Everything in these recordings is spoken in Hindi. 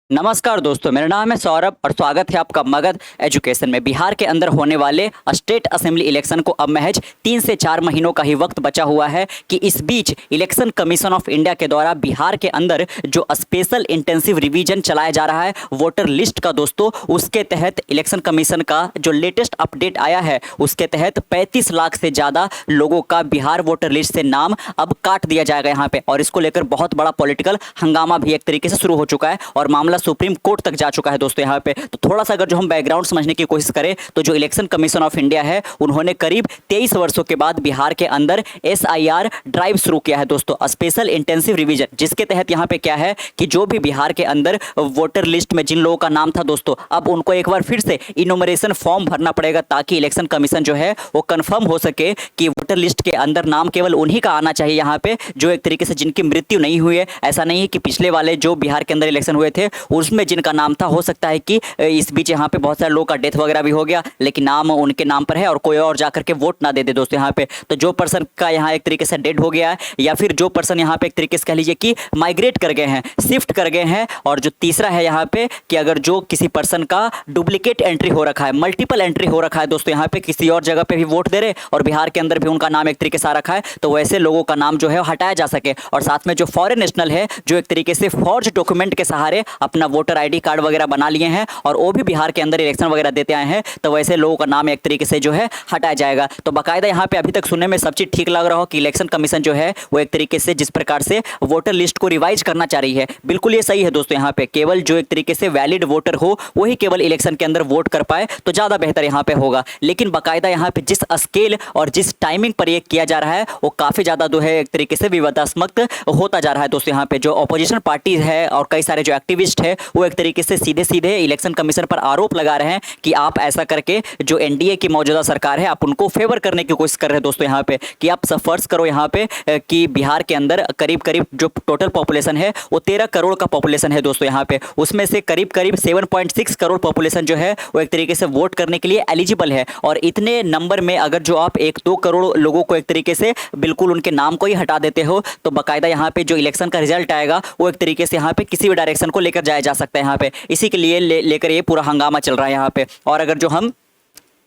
नमस्कार दोस्तों, मेरा नाम है सौरभ और स्वागत है आपका मगध एजुकेशन में। बिहार के अंदर होने वाले स्टेट असेंबली इलेक्शन को अब महज 3 से 4 महीनों का ही वक्त बचा हुआ है कि इस बीच इलेक्शन कमीशन ऑफ इंडिया के द्वारा बिहार के अंदर जो स्पेशल इंटेंसिव रिवीजन चलाया जा रहा है वोटर लिस्ट का दोस्तों, उसके तहत इलेक्शन कमीशन का जो लेटेस्ट अपडेट आया है उसके तहत 35 लाख से ज़्यादा लोगों का बिहार वोटर लिस्ट से नाम अब काट दिया जाएगा यहाँ पे। और इसको लेकर बहुत बड़ा पॉलिटिकल हंगामा भी एक तरीके से शुरू हो चुका है और मामला सुप्रीम कोर्ट तक जा चुका है दोस्तों यहाँ पे। तो थोड़ा सा अगर जो हम बैकग्राउंड समझने की कोशिश करें तो जो इलेक्शन कमीशन ऑफ इंडिया है उन्होंने करीब 23 वर्षों के बाद बिहार के अंदर SIR ड्राइव शुरू किया है दोस्तों, स्पेशल इंटेंसिव रिवीजन, जिसके तहत यहाँ पे क्या है कि जो भी बिहार के अंदर वोटर लिस्ट में जिन लोगों का नाम था दोस्तों, अब उनको एक बार फिर से इनोमरेशन फॉर्म भरना पड़ेगा ताकि इलेक्शन कमीशन जो है वो कंफर्म हो सके कि वोटर लिस्ट के अंदर नाम केवल उन्हीं का आना चाहिए यहाँ पे जो एक तरीके से जिनकी मृत्यु नहीं हुई है। ऐसा नहीं है कि पिछले वाले जो बिहार के अंदर इलेक्शन हुए थे उसमें जिनका नाम था, हो सकता है कि इस बीच यहाँ पे बहुत सारे लोगों का डेथ वगैरह भी हो गया लेकिन नाम उनके नाम पर है और कोई और जाकर के वोट ना दे दे दोस्तों यहाँ पे। तो जो पर्सन का यहाँ एक तरीके से डेड हो गया है या फिर जो पर्सन यहाँ पे एक तरीके से कह लीजिए कि माइग्रेट कर गए हैं, शिफ्ट कर गए हैं, और जो तीसरा है यहाँ पे कि अगर जो किसी पर्सन का डुप्लीकेट एंट्री हो रखा है, मल्टीपल एंट्री हो रखा है दोस्तों यहाँ पे, किसी और जगह पे भी वोट दे रहे और बिहार के अंदर भी उनका नाम एक तरीके से आ रखा है, तो वैसे लोगों का नाम जो है हटाया जा सके। और साथ में जो फॉरेन नेशनल है जो एक तरीके से फॉर्ज डॉक्यूमेंट के सहारे अपना वोटर ID कार्ड वगैरह बना लिए हैं और वो भी बिहार के अंदर इलेक्शन वगैरह देते आए हैं, तो वैसे लोगों का नाम एक तरीके से जो है हटाया जाएगा। तो बाकायदा यहाँ पे अभी तक सुनने में सब चीज ठीक लग रहा हो कि इलेक्शन कमीशन जो है वो एक तरीके से जिस प्रकार से वोटर लिस्ट को रिवाइज करना चाह रही है, बिल्कुल ये सही है दोस्तों। यहाँ पे केवल जो एक तरीके से वैलिड वोटर हो वही केवल इलेक्शन के अंदर वोट कर पाए तो ज्यादा बेहतर यहाँ पे होगा। लेकिन बाकायदा यहाँ पे जिस स्केल और जिस टाइमिंग पर ये किया जा रहा है वो काफी ज्यादा जो है एक तरीके से विवादास्पद होता जा रहा है दोस्तों। यहाँ पे जो अपोजिशन पार्टी है और कई सारे जो एक्टिविस्ट है वो एक तरीके से सीधे सीधे इलेक्शन कमीशन पर आरोप लगा रहे हैं कि आप ऐसा करके जो NDA की मौजूदा सरकार है आप उनको फेवर करने की कोशिश कर रहे हैं दोस्तों यहाँ पे, कि आप फर्ज करो यहाँ पे कि बिहार के अंदर करीब करीब जो टोटल पॉपुलेशन है वो 13 करोड़ का पॉपुलेशन है दोस्तों यहाँ पे, उसमें से करीब करीब 7.6 करोड़ पॉपुलेशन जो है वो एक तरीके से वोट करने के लिए एलिजिबल है। और इतने नंबर में अगर जो आप 1-2 करोड़ लोगों को एक तरीके से बिल्कुल उनके नाम को ही हटा देते हो तो बाकायदा यहाँ पे जो इलेक्शन का रिजल्ट आएगा वो एक तरीके से यहाँ पे किसी भी डायरेक्शन को लेकर जाया जा सकता है यहाँ पे। इसी के लिए लेकर ये पूरा हंगामा चल रहा है यहाँ पे। और अगर जो हम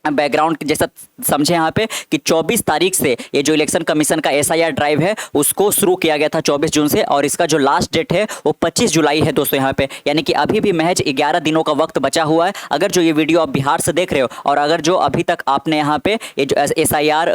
बैकग्राउंड जैसा समझे यहाँ पे कि 24 तारीख से ये जो इलेक्शन कमीशन का SIR ड्राइव है उसको शुरू किया गया था 24 जून से, और इसका जो लास्ट डेट है वो 25 जुलाई है दोस्तों यहाँ पे, यानी कि अभी भी महज 11 दिनों का वक्त बचा हुआ है। अगर जो ये वीडियो आप बिहार से देख रहे हो और अगर जो अभी तक आपने यहाँ पे ये जो SIR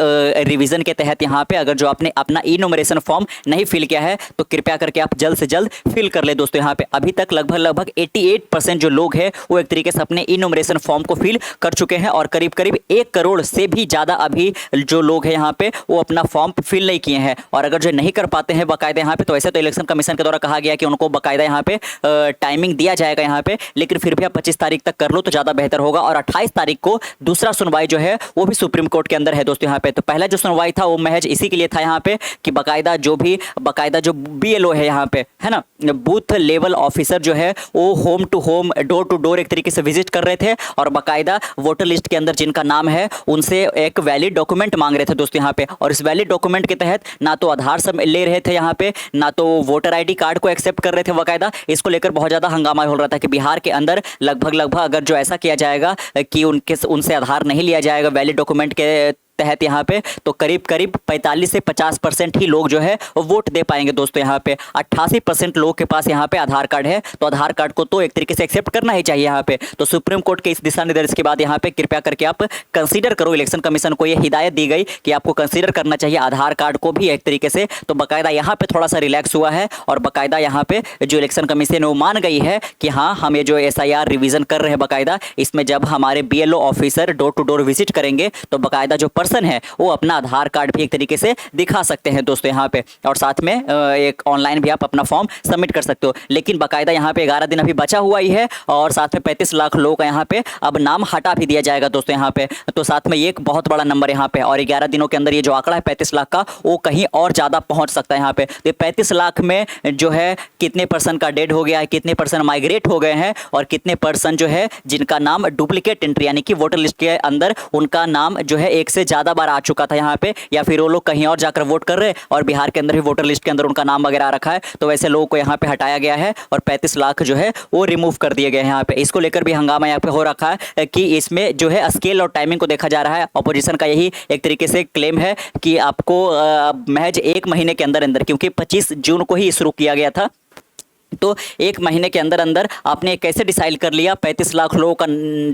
रिविजन के तहत यहाँ पे अगर जो आपने अपना इनोमरेशन फॉर्म नहीं फिल किया है तो कृपया करके आप जल्द से जल्द फिल कर ले दोस्तों। यहाँ पे अभी तक लगभग 88% जो लोग हैं वो एक तरीके से अपने इनोमरेशन फॉर्म को फिल कर चुके हैं और करीब करीब 1 करोड़ से भी ज़्यादा अभी जो लोग हैं यहाँ पे वो अपना फॉर्म फिल नहीं किए हैं। और अगर जो नहीं कर पाते हैं बाकायदा यहाँ पे, तो ऐसे तो इलेक्शन कमीशन के द्वारा कहा गया कि उनको बाकायदा यहाँ पे टाइमिंग दिया जाएगा यहाँ पे, लेकिन फिर भी आप 25 तारीख तक कर लो तो ज़्यादा बेहतर होगा। और 28 तारीख को दूसरा सुनवाई जो है वो भी सुप्रीम कोर्ट के अंदर है दोस्तों यहाँ पे। तो पहला जो सुनवाई था वो महज इसी के लिए था यहाँ पे कि बाकायदा जो BLO है यहाँ पे, है ना, बूथ लेवल ऑफिसर जो है वो home to home, door to door एक तरीके से विजिट कर रहे थे और बाकायदा वोटर लिस्ट के अंदर जिनका नाम है उनसे एक वैलिड डॉक्यूमेंट मांग रहे थे दोस्तों यहाँ पे। और इस वैलिड डॉक्यूमेंट के तहत ना तो आधार सब ले रहे थे यहाँ पे, ना तो वोटर ID कार्ड को एक्सेप्ट कर रहे थे बाकायदा। इसको लेकर बहुत ज़्यादा हंगामा हो रहा था कि बिहार के अंदर लगभग अगर जो ऐसा किया जाएगा कि उनसे आधार नहीं लिया जाएगा वैलिड डॉक्यूमेंट के तहत यहाँ पे, तो करीब 45 से 50% ही लोग जो है वोट दे पाएंगे दोस्तों यहाँ पे। 88% लोगों के पास यहाँ पे आधार कार्ड है तो आधार कार्ड को तो एक तरीके से एक्सेप्ट करना ही चाहिए यहाँ पे। तो सुप्रीम कोर्ट के इस दिशा निर्देश के बाद यहाँ पे कृपया करके आप कंसीडर करो, इलेक्शन कमीशन को ये हिदायत दी गई कि आपको कंसीडर करना चाहिए आधार कार्ड को भी एक तरीके से। तो बाकायदा यहाँ पे थोड़ा सा रिलैक्स हुआ है और बाकायदा यहाँ पे जो इलेक्शन कमीशन वो मान गई है कि हाँ हम ये जो SIR रिविजन कर रहे हैं बाकायदा, इसमें जब हमारे BLO officer door to door visit करेंगे तो बाकायदा जो पर्सन है वो अपना आधार कार्ड भी एक तरीके से दिखा सकते हैं दोस्तों यहाँ पे, और साथ में एक ऑनलाइन भी आप अपना फॉर्म सबमिट कर सकते हो। लेकिन बाकायदा यहाँ पे 11 दिन अभी बचा हुआ ही है और साथ में 35 लाख लोगों का यहाँ पे अब नाम हटा भी दिया जाएगा दोस्तों यहाँ पे। तो साथ में ये एक बहुत बड़ा नंबर यहाँ पे, और 11 दिनों के अंदर ये जो आंकड़ा है 35 लाख का वो कहीं और ज़्यादा पहुँच सकता है यहाँ पे। तो 35 लाख में जो है कितने पर्सन का डेड हो गया है, कितने पर्सन माइग्रेट हो गए हैं और कितने पर्सन जो है जिनका नाम डुप्लीकेट एंट्री यानी कि वोटर लिस्ट के अंदर उनका नाम जो है एक से ज़्यादा बार आ चुका था यहाँ पे, या फिर वो लोग कहीं और जाकर वोट कर रहे हैं और बिहार के अंदर भी वोटर लिस्ट के अंदर उनका नाम वगैरह आ रखा है, तो वैसे लोगों को यहाँ पे हटाया गया है और 35 लाख जो है वो रिमूव कर दिए गए हैं यहाँ पे। इसको लेकर भी हंगामा यहाँ पे हो रखा है कि इसमें जो है स्केल और टाइमिंग को देखा जा रहा है। अपोजिशन का यही एक तरीके से क्लेम है कि आपको महज 1 महीने के अंदर अंदर, क्योंकि 25 जून को ही शुरू किया गया था, तो 1 महीने के अंदर अंदर आपने कैसे डिसाइड कर लिया, 35 लाख लोगों का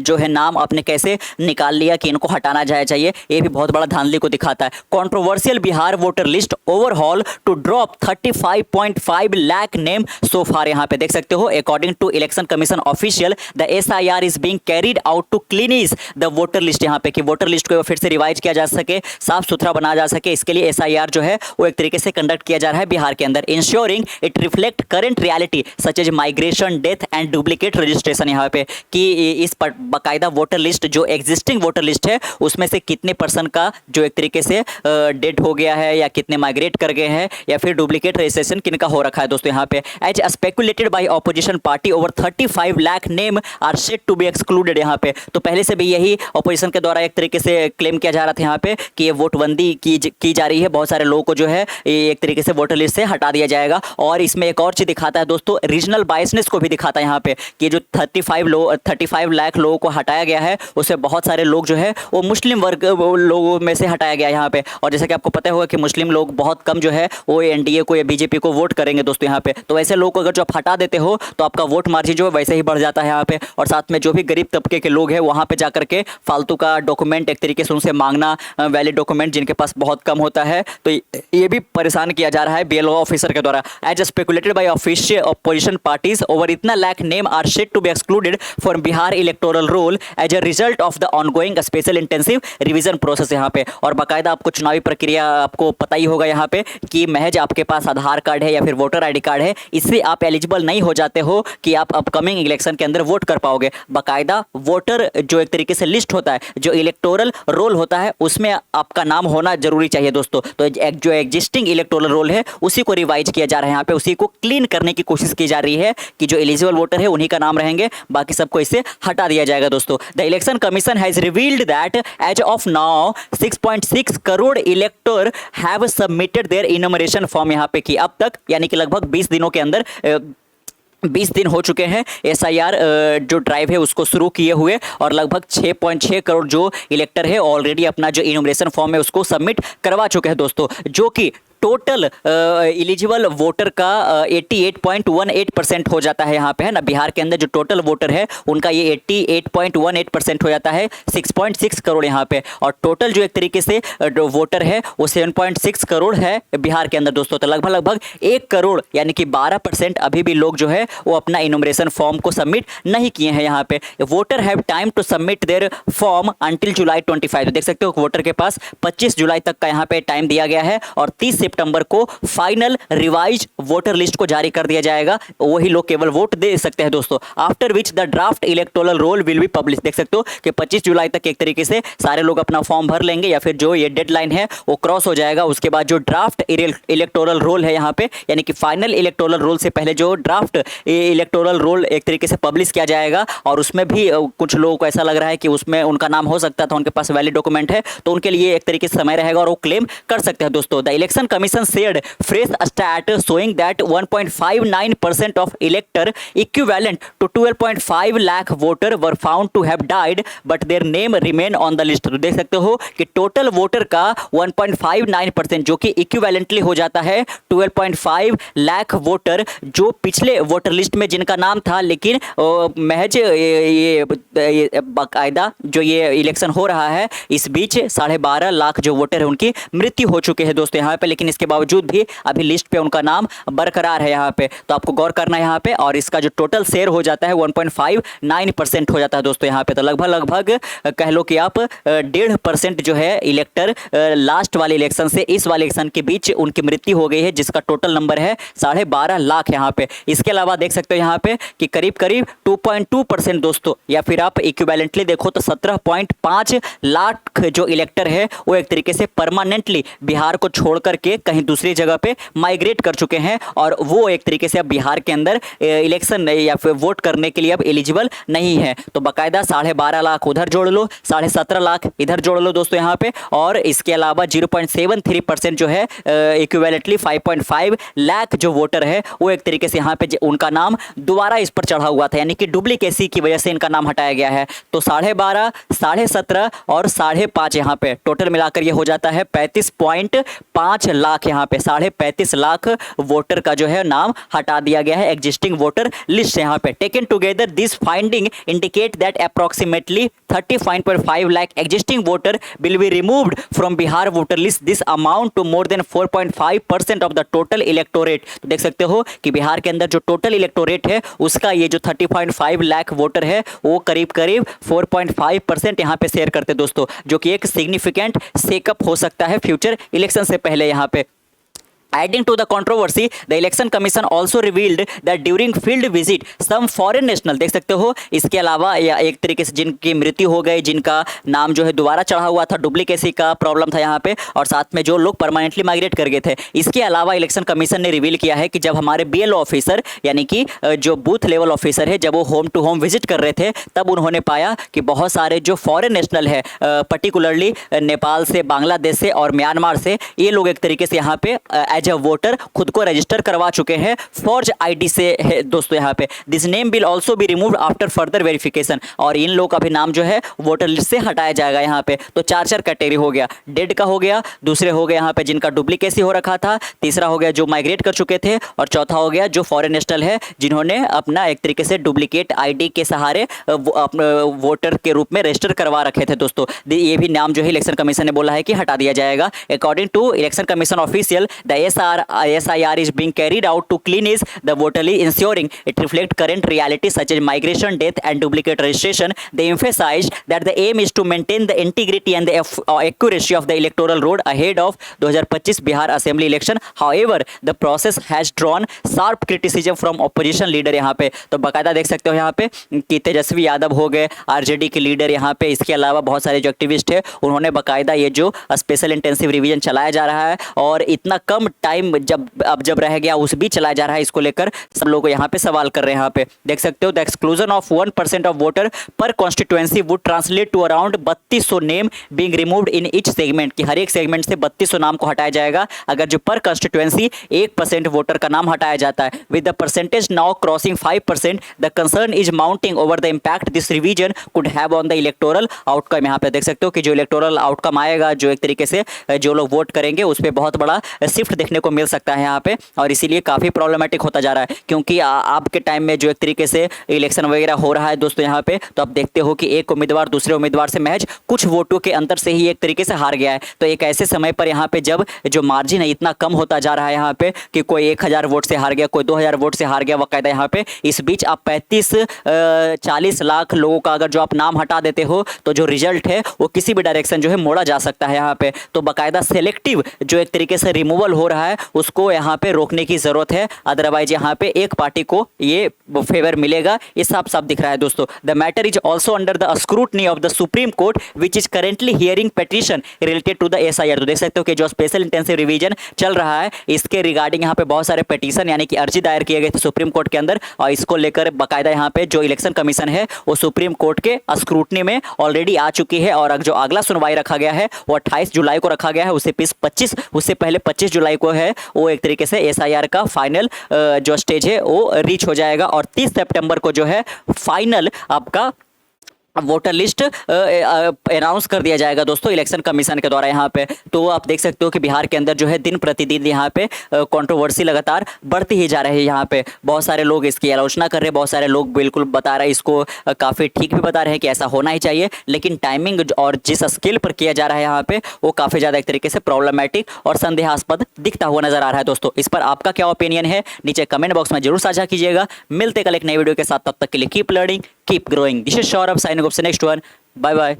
जो है नाम आपने कैसे निकाल लिया कि इनको हटाना जाए चाहिए, ये भी बहुत बड़ा धांधली को दिखाता है। Controversial Bihar voter list overhaul to drop 35.5 lakh name so far. यहाँ पे देख सकते हो, according to election commission official the SIR is being carried out to cleanse the voter list. यहाँ पे कि वोटर लिस्ट को फिर से रिवाइज किया जा सके, साफ सुथरा बनाया जा सके, इसके लिए SIR जो है वो एक तरीके से कंडक्ट किया जा रहा है बिहार के अंदर। Insuring it reflect current reality such as migration, death and duplicate registration. यहाँ पे कि इस बाकायदा वोटर लिस्ट जो एग्जिस्टिंग वोटर लिस्ट है उसमें से कितने परसेंट का जो एक तरीके से डेथ हो गया है या कितने माइग्रेट कर गए हैं या फिर डुप्लीकेट रजिस्ट्रेशन किनका हो रखा है दोस्तों। यहाँ पे as speculated by opposition party over 35 lakh name are set to be excluded. यहाँ पे तो पहले से भी यही ऑपोजिशन के द्वारा एक तरीके से क्लेम किया जा रहा था यहाँ पे कि ये वोटबंदी की जा रही है, बहुत सारे लोगों को जो है एक तरीके से वोटर लिस्ट से हटा दिया जाएगा। और इसमें एक और चीज दिखाता है दोस्तों, रीजनल बायसनेस को भी दिखाता है यहाँ पे कि जो 35 लाख लोगों को हटाया गया है उससे बहुत सारे लोग जो है वो मुस्लिम वर्ग लोगों में से हटाया गया है यहाँ पे। और जैसा कि आपको पता होगा कि मुस्लिम लोग बहुत कम जो है वो NDA को या BJP को वोट करेंगे दोस्तों यहाँ पे। तो वैसे लोग को अगर जो आप हटा देते हो तो आपका वोट मार्जिन जो है वैसे ही बढ़ जाता है यहाँ पे। और साथ में जो भी गरीब तबके के लोग हैं वहाँ पे जाकर के फालतू का डॉक्यूमेंट एक तरीके से उनसे मांगना, वैलिड डॉक्यूमेंट जिनके पास बहुत कम होता है, तो ये भी परेशान किया जा रहा है BLO ऑफिसर के द्वारा। As speculated by official opposition parties over इतना lakh name are set to be excluded from Bihar electoral roll as a result of the ongoing special intensive revision process। यहाँ पे और बाकायदा आपको चुनावी प्रक्रिया आपको पता ही होगा यहाँ पे कि महज आपके पास आधार कार्ड है या फिर वोटर ID कार्ड है, इससे आप एलिजिबल नहीं हो जाते हो कि आप अपकमिंग इलेक्शन के अंदर वोट कर पाओगे। बाकायदा वोटर जो एक तरीके से लिस्ट होता है, जो इलेक्टोरल रोल होता है, उसमें आपका नाम होना जरूरी चाहिए दोस्तों। तो जो एग्जिस्टिंग इलेक्टोरल रोल है उसी को रिवाइज किया जा रहा है यहाँ पे, उसी को क्लीन करने की कोशिश की जा रही है कि जो एलिजिबल वोटर है उन्हीं का नाम रहेंगे, बाकी सबको इससे हटा दिया जाएगा दोस्तों। The election commission has revealed that as of now 6.6 crore elector have submitted their enumeration form. यहाँ पे कि अब तक यानी कि लगभग 20 दिनों के अंदर 20 दिन हो चुके हैं SIR जो ड्राइव है उसको शुरू किए हुए, और लगभग 6.6 करोड़ जो इलेक्टर है ऑलरेडी अपना जो इनमरेशन फॉर्म है उसको सबमिट करवा चुके हैं दोस्तों, जो कि टोटल एलिजिबल वोटर का 88.18% हो जाता है यहाँ पे, है ना। बिहार के अंदर जो टोटल वोटर है उनका ये 88.18% हो जाता है 6.6 करोड़ यहाँ पे। और टोटल जो एक तरीके से वोटर है वो 7.6 करोड़ है बिहार के अंदर दोस्तों। तो लगभग 1 करोड़ यानी कि 12% अभी भी लोग जो है वो अपना इनोमरेशन फॉर्म को सबमिट नहीं किए हैं यहाँ पे। Voter have time to submit their form until July 25। तो देख सकते हो वोटर के पास 25 जुलाई तक का यहाँ पे टाइम दिया गया है और 30 सितंबर को फाइनल रिवाइज वोटर लिस्ट को जारी कर दिया जाएगा, वही लोग केवल वोट दे सकते हैं दोस्तों। After which the draft electoral roll will be publish. देख सकते हो कि 25 जुलाई तक एक तरीके से सारे लोग अपना फॉर्म भर लेंगे या फिर जो ये डेडलाइन है वो क्रॉस हो जाएगा। उसके बाद जो ड्राफ्ट इलेक्टोरल रोल है यहाँ पे यानी कि फाइनल इलेक्टोरल रोल से पहले जो ड्राफ्ट इलेक्टोरल रोल एक तरीके से पब्लिश किया जाएगा, और उसमें भी कुछ लोगों को ऐसा लग रहा है कि उसमें उनका नाम हो सकता था, उनके पास वैलिड डॉक्यूमेंट है, तो उनके लिए एक तरीके से समय रहेगा और वो क्लेम कर सकते हैं दोस्तों। The election commission said fresh stat showing that 1.59% of elector equivalent to 12.5 lakh voter were found to have died but their name remain on the list। तो देख सकते हो कि टोटल वोटर का 1.59% जो कि इक्विवेलेंटली हो जाता है 12.5 लाख वोटर जो पिछले वोटर लिस्ट में जिनका नाम था, लेकिन महज ये बाकायदा जो ये इलेक्शन हो रहा है इस बीच 12.5 लाख जो वोटर है उनकी मृत्यु हो चुके हैं दोस्तों यहाँ पे, लेकिन इसके बावजूद भी अभी लिस्ट पे उनका नाम बरकरार है यहाँ पे। तो आपको गौर करना है यहाँ पे, और इसका जो टोटल शेयर हो जाता है 1.59% हो जाता है दोस्तों यहाँ पे। तो लगभग कह लो कि आप 1.5% जो है इलेक्टर लास्ट वाले इलेक्शन से इस वाले इलेक्शन के बीच उनकी मृत्यु हो गई है, जिसका टोटल नंबर है 12.5 लाख यहाँ पे। इसके अलावा देख सकते हो यहाँ पे कि करीब 2.2% दोस्तों, या फिर आप इक्विवेलेंटली देखो तो 17.5 लाख जो इलेक्टर है वो एक तरीके से परमानेंटली बिहार को छोड़ करके कहीं दूसरी जगह पे माइग्रेट कर चुके हैं और वो एक तरीके से अब बिहार के अंदर इलेक्शन या फिर वोट करने के लिए अब एलिजिबल नहीं है। तो बाकायदा 12.5 लाख उधर जोड़ लो, 17.5 लाख इधर जोड़ लो दोस्तों यहाँ पे, और इसके अलावा 0.73% जो है इक्विवेलेंटली 5.5 लाख जो वोटर है वो एक तरीके से यहाँ पे उनका नाम दोबारा इस पर चढ़ा हुआ था, यानी कि डुप्लीकेसी की वजह से इनका नाम हटाया गया है। तो 12.5, 17.5 और 5.5 यहाँ पे टोटल मिलाकर ये हो जाता है 35.5 लाख। यहाँ पे 35.5 लाख वोटर का जो है नाम हटा दिया गया है एग्जिस्टिंग वोटर लिस्ट से। यहाँ पे taken together this finding indicate that approximately 35.5 lakh existing voter will be removed from Bihar voter list. This amount to more than 4.5% of the total electorate. तो देख सकते हो कि बिहार के अंदर जो टोटल इलेक्टोरेट है उसका ये जो 30.5 लाख वोटर है वो करीब करीब 4.5% यहाँ पे शेयर करते दोस्तों, जो कि एक सिग्निफिकेंट सेकअप हो सकता है फ्यूचर इलेक्शन से पहले यहाँ पे। Adding to the controversy, the election commission also revealed that during field visit some foreign national, देख सकते हो इसके अलावा या एक तरीके से जिनकी मृत्यु हो गई, जिनका नाम जो है दोबारा चढ़ा हुआ था, डुप्लीकेसी का प्रॉब्लम था यहाँ पे, और साथ में जो लोग परमानेंटली माइग्रेट कर गए थे। इसके अलावा इलेक्शन कमीशन ने रिवील किया है कि जब हमारे BLO ऑफिसर यानी कि जो बूथ लेवल ऑफिसर है जब वो होम टू होम विजिट कर रहे थे तब उन्होंने पाया कि बहुत सारे जो फॉरेन नेशनल है पर्टिकुलरली नेपाल से, बांग्लादेश से और म्यांमार से, ये लोग एक तरीके से यहाँ पे एज अ वोटर खुद को रजिस्टर करवा चुके हैं फॉर्ज आईडी से है दोस्तों यहाँ पे। This name will also be removed after further verification, और इन लोगों का भी नाम जो है वोटर लिस्ट से हटाया जाएगा यहाँ पे। तो 4 कैटेगरी हो गया, डेड का हो गया, दूसरे हो गए यहाँ पे जिनका डुप्लीकेसी हो रखा था, तीसरा हो गया जो माइग्रेट कर चुके थे, और चौथा हो गया जो फॉरेन नेशनल है जिन्होंने अपना एक तरीके से डुप्लीकेट आईडी के सहारे वोटर के रूप में रजिस्टर करवा रखे थे दोस्तों। ये भी नाम जो है इलेक्शन कमीशन ने बोला है कि हटा दिया जाएगा। According to election commission official the SIR is being carried out to cleanse the voter list, ensuring it reflects current reality such as migration, death and duplicate registration. They emphasized that the aim is to maintain the integrity and the accuracy of the electoral roll ahead of 2025 Bihar Assembly election. However, the process has drawn sharp criticism from opposition leader यहाँ पे। तो बाकायदा देख सकते हो यहाँ पे कि तेजस्वी यादव हो गए RJD के लीडर यहाँ पे, इसके अलावा बहुत सारे जो एक्टिविस्ट है उन्होंने बाकायदा ये जो स्पेशल इंटेंसिव रिवीजन चलाया जा रहा है और इतना कम टाइम जब रह गया उस भी चलाया जा रहा है, इसको लेकर सब लोग यहाँ पे सवाल कर रहे हैं। यहाँ पे देख सकते हो the exclusion of 1% of voter per constituency would translate to around 3200 name being removed in each segment, कि हर एक सेगमेंट से 3200 नाम को हटाया जाएगा अगर जो पर कॉन्स्टिट्यूएंसी 1% वोटर का नाम हटाया जाता है। With the percentage now crossing 5%, the concern is mounting over the impact this revision could have on the electoral outcome. यहाँ पे देख सकते हो कि जो इलेक्टोरल आउटकम आएगा, जो एक तरीके से जो लोग वोट करेंगे उस पर बहुत बड़ा शिफ्ट देखने को मिल सकता है यहाँ पे, और इसीलिए काफ़ी प्रॉब्लमेटिक होता जा रहा है। क्योंकि आपके टाइम में जो एक तरीके से इलेक्शन वगैरह हो रहा है दोस्तों यहाँ पे, तो आप देखते हो कि एक उम्मीदवार दूसरे उम्मीदवार से महज कुछ वोटों के अंतर से ही एक तरीके से हार गया है। तो एक ऐसे समय पर यहाँ पे जब जो मार्जिन है इतना कम होता जा रहा है यहाँ पे कि कोई 1000 वोट से हार गया, कोई 2000 वोट से हार गया बाकायदा यहाँ पे, इस बीच आप 35-40 लाख लोगों का अगर जो आप नाम हटा देते हो तो जो रिजल्ट है वो किसी भी डायरेक्शन जो है मोड़ा जा सकता है यहाँ पे। तो बाकायदा सेलेक्टिव जो एक तरीके से रिमूवल हो रहा है उसको यहाँ पे रोकने की जरूरत है, अदरवाइज यहाँ पे एक पार्टी को ये फेवर मिलेगा, ये साफ साफ दिख रहा है दोस्तों। The matter is also under the scrutiny of the supreme court which is currently hearing petition related to the SIR। तो देख सकते हो कि जो स्पेशल इंटेंसिव रिवीजन चल रहा है इसके रिगार्डिंग यहाँ पे बहुत सारे पिटीशन यानी कि अर्जी दायर किए गए थे सुप्रीम कोर्ट के अंदर, और इसको लेकर बाकायदा यहाँ पे जो इलेक्शन कमीशन है वो सुप्रीम कोर्ट के स्क्रूटनी में ऑलरेडी आ चुकी है, और जो अगला सुनवाई रखा गया है वो 28 जुलाई को रखा गया है, उससे पहले 25 जुलाई को है वो एक तरीके से SIR का फाइनल जो स्टेज है वो रीच हो जाएगा, और 30 सितंबर को जो है फाइनल आपका वोटर लिस्ट अनाउंस कर दिया जाएगा दोस्तों इलेक्शन कमीशन के द्वारा यहाँ पे। तो आप देख सकते हो कि बिहार के अंदर जो है दिन प्रतिदिन यहाँ पे कंट्रोवर्सी लगातार बढ़ती ही जा रही है। यहाँ पे बहुत सारे लोग इसकी आलोचना कर रहे हैं, बहुत सारे लोग बिल्कुल बता रहे हैं इसको काफ़ी ठीक भी बता रहे हैं कि ऐसा होना ही चाहिए, लेकिन टाइमिंग और जिस स्केल पर किया जा रहा है यहाँ पे वो काफ़ी ज़्यादा एक तरीके से प्रॉब्लमेटिक और संदेहास्पद दिखता हुआ नजर आ रहा है दोस्तों। इस पर आपका क्या ओपिनियन है नीचे कमेंट बॉक्स में जरूर साझा कीजिएगा। मिलते कल एक नई वीडियो के साथ, तब तक के लिए keep learning keep growing. This is Saurabh signing off से नेक्स्ट वन। Bye bye.